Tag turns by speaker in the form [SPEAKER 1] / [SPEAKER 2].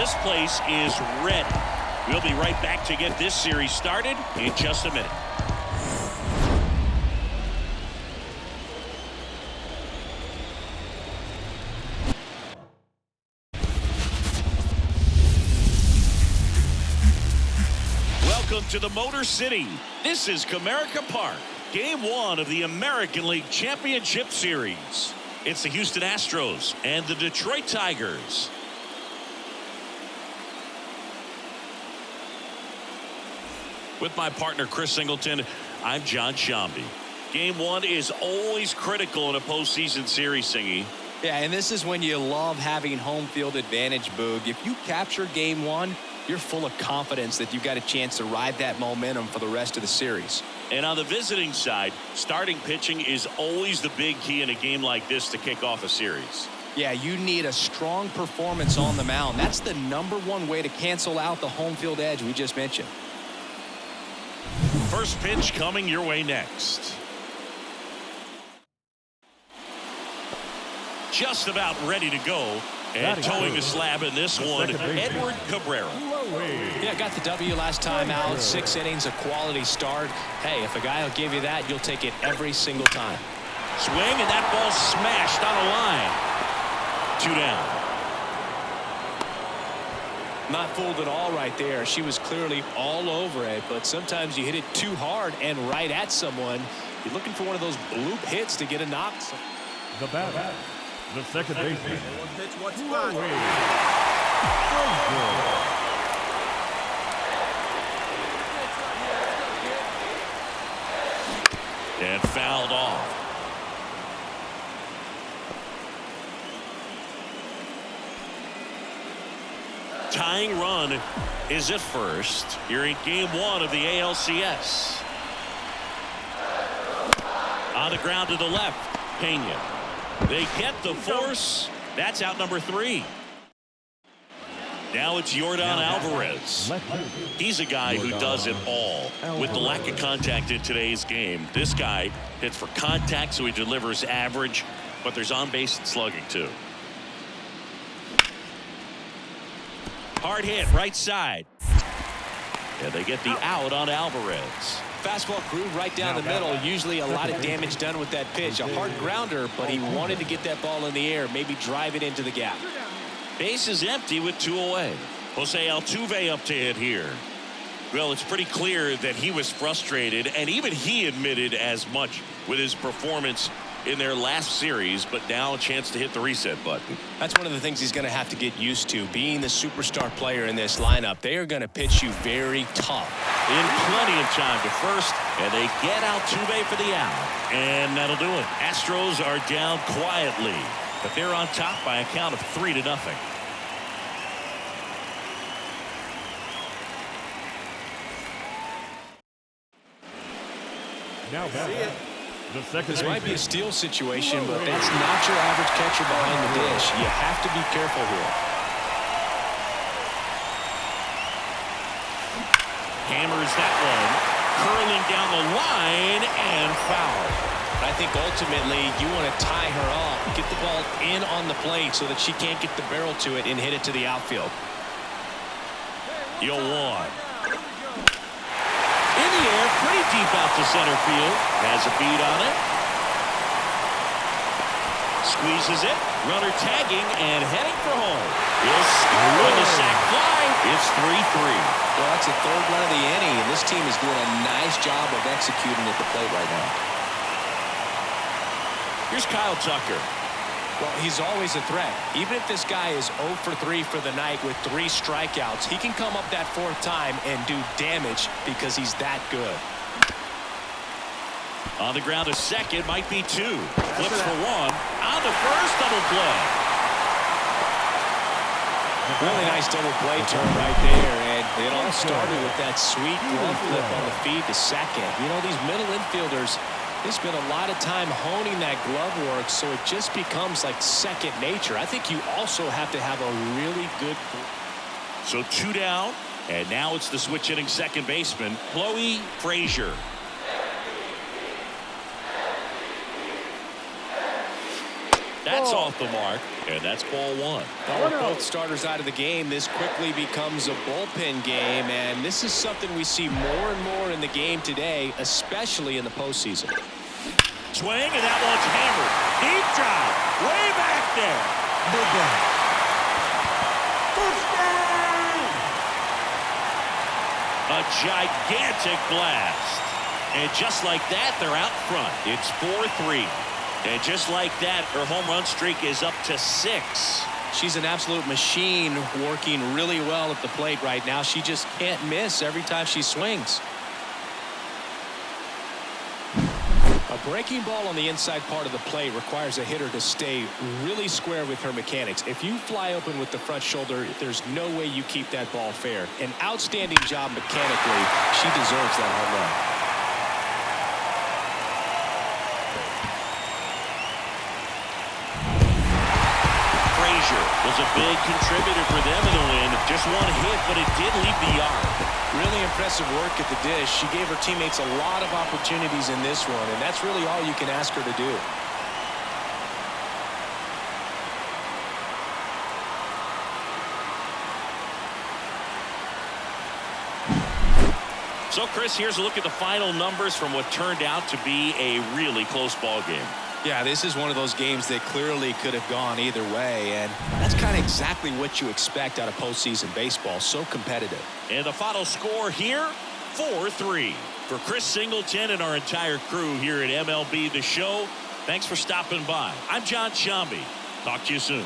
[SPEAKER 1] This place is ready. We'll be right back to get this series started in just a minute. Welcome to the Motor City. This is Comerica Park, Game 1 of the American League Championship Series. It's the Houston Astros and the Detroit Tigers. With my partner Chris Singleton, I'm John Shambi. Game 1 is always critical in a postseason series, Singy.
[SPEAKER 2] Yeah, and this is when you love having home field advantage, Boog. If you capture Game 1, you're full of confidence that you've got a chance to ride that momentum for the rest of the series.
[SPEAKER 1] And on the visiting side, starting pitching is always the big key in a game like this to kick off a series.
[SPEAKER 2] Yeah, you need a strong performance on the mound. That's the #1 way to cancel out the home field edge we just mentioned.
[SPEAKER 1] First pitch coming your way next. Just about ready to go. And towing the slab in this one, Edward Cabrera.
[SPEAKER 2] Yeah, got the W last time out. 6 innings, a quality start. Hey, if a guy will give you that, you'll take it every single time.
[SPEAKER 1] Swing, and that ball smashed on a line. 2 down.
[SPEAKER 2] Not fooled at all right there. She was clearly all over it, but sometimes you hit it too hard and right at someone. You're looking for one of those bloop hits to get a knock.
[SPEAKER 3] The batter, the second baseman.
[SPEAKER 1] And fouled off. Tying run is at first here in Game 1 of the ALCS. On the ground to the left, Pena. They get the force. That's out number 3. Now it's Yordan Alvarez. He's a guy who does it all. With the lack of contact in today's game, this guy hits for contact, so he delivers average, but there's on-base and slugging too. Hard hit right side. And they get the out on Alvarez.
[SPEAKER 2] Fastball groove right down the middle. Usually a lot of damage done with that pitch. A hard grounder, but he wanted to get that ball in the air, maybe drive it into the gap.
[SPEAKER 1] Base is empty with 2 away. Jose Altuve up to hit here. Well, it's pretty clear that he was frustrated, and even he admitted as much with his performance in their last series, but now a chance to hit the reset button.
[SPEAKER 2] That's one of the things he's going to have to get used to, being the superstar player in this lineup. They are going to pitch you very tough.
[SPEAKER 1] In plenty of time to first, and they get Altuve for the out. And that'll do it. Astros are down quietly, but they're on top by a count of 3-0.
[SPEAKER 3] Now the second
[SPEAKER 2] This might be a steal situation, but that's not your average catcher behind the dish. You have to be careful here.
[SPEAKER 1] Hammers that one, curling down the line and foul.
[SPEAKER 2] I think ultimately you want to tie her off, get the ball in on the plate so that she can't get the barrel to it and hit it to the outfield.
[SPEAKER 1] You'll one. In the air, pretty deep out to center field. Has a beat on it. Squeezes it. Runner tagging and heading for home. He'll score with a sac fly. It's 3-3.
[SPEAKER 2] Well, that's the 3rd run of the inning, and this team is doing a nice job of executing at the plate right now.
[SPEAKER 1] Here's Kyle Tucker.
[SPEAKER 2] Well, he's always a threat. Even if this guy is 0 for 3 for the night with 3 strikeouts, he can come up that 4th time and do damage because he's that good.
[SPEAKER 1] On the ground to second, might be 2. Flips for 1. On to first, double play.
[SPEAKER 2] Really nice double play turn right there, and it all started with that sweet glove flip on the feed to second. You know, these middle infielders, they spend a lot of time honing that glove work, so it just becomes like second nature. I think you also have to have a really good.
[SPEAKER 1] So 2 down, and now it's the switch hitting second baseman, Chloe Frazier. That's off the mark, and that's ball one.
[SPEAKER 2] Well, with both starters out of the game, this quickly becomes a bullpen game, and this is something we see more and more in the game today, especially in the postseason.
[SPEAKER 1] Swing, and that one's hammered. Deep drive, way back there. Good down. A gigantic blast. And just like that, they're out front. It's 4-3. And just like that, her home run streak is up to 6.
[SPEAKER 2] She's an absolute machine, working really well at the plate right now. She just can't miss every time she swings. A breaking ball on the inside part of the plate requires a hitter to stay really square with her mechanics. If you fly open with the front shoulder, there's no way you keep that ball fair. An outstanding job mechanically. She deserves that home run.
[SPEAKER 1] Was a big contributor for them in the win. Just one hit, but it did leave the yard.
[SPEAKER 2] Really impressive work at the dish. She gave her teammates a lot of opportunities in this one, and that's really all you can ask her to do.
[SPEAKER 1] So, Chris, here's a look at the final numbers from what turned out to be a really close ball game.
[SPEAKER 2] Yeah, this is one of those games that clearly could have gone either way, and that's kind of exactly what you expect out of postseason baseball. So competitive.
[SPEAKER 1] And the final score here, 4-3. For Chris Singleton and our entire crew here at MLB The Show, thanks for stopping by. I'm John Shambi. Talk to you soon.